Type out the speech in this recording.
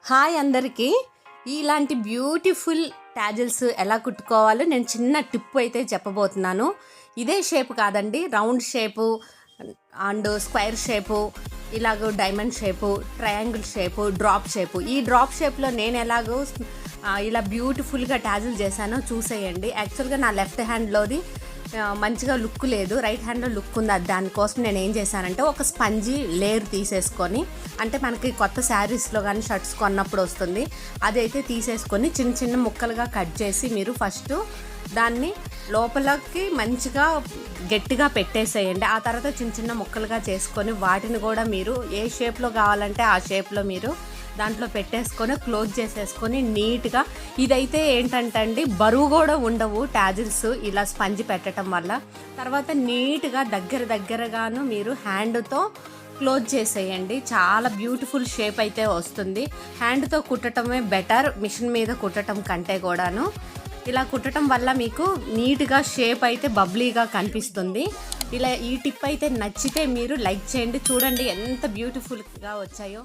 Hi అందరికీ. ఇలాంటి beautiful tassels ఎలా కుట్టుకోవాలో నేను చిన్న టిప్ అయితే చెప్పబోతున్నాను. ఇదే షేప్ కాదండి, round shape and square shape, ఇలాగో diamond shape, triangle shape, drop shape. ఈ డ్రాప్ షేప్లో నేను ఎలాగో ఇలా బ్యూటిఫుల్గా ట్యాజిల్ చేశానో చూసేయండి. యాక్చువల్గా నా లెఫ్ట్ హ్యాండ్లోది మంచిగా లుక్ లేదు, రైట్ హ్యాండ్లో లుక్ ఉంది. దానికోసం నేను ఏం చేశానంటే ఒక స్పంజీ లేయర్ తీసేసుకొని, అంటే మనకి కొత్త శారీస్లో కానీ షర్ట్స్ కొన్నప్పుడు వస్తుంది, అదైతే తీసేసుకొని చిన్న చిన్న ముక్కలుగా కట్ చేసి మీరు ఫస్ట్ దాన్ని లోపలకి మంచిగా గట్టిగా పెట్టేసేయండి. ఆ తర్వాత చిన్న చిన్న ముక్కలుగా చేసుకొని వాటిని కూడా మీరు ఏ షేప్లో కావాలంటే ఆ షేప్లో మీరు దాంట్లో పెట్టేసుకొని క్లోజ్ చేసేసుకొని నీట్గా, ఇదైతే ఏంటంటే అండి బరువు కూడా ఉండవు ట్యాజిల్స్ ఇలా స్పంజ్ పెట్టడం వల్ల. తర్వాత నీట్గా దగ్గరగాను మీరు హ్యాండ్తో క్లోజ్ చేసేయండి. చాలా బ్యూటిఫుల్ షేప్ అయితే వస్తుంది. హ్యాండ్తో కుట్టడమే బెటర్ మిషన్ మీద కుట్టడం కంటే కూడాను. ఇలా కుట్టడం వల్ల మీకు నీట్గా షేప్ అయితే బబ్లీగా కనిపిస్తుంది. ఇలా ఈ టిప్ అయితే నచ్చితే మీరు లైక్ చేయండి. చూడండి ఎంత బ్యూటిఫుల్గా వచ్చాయో.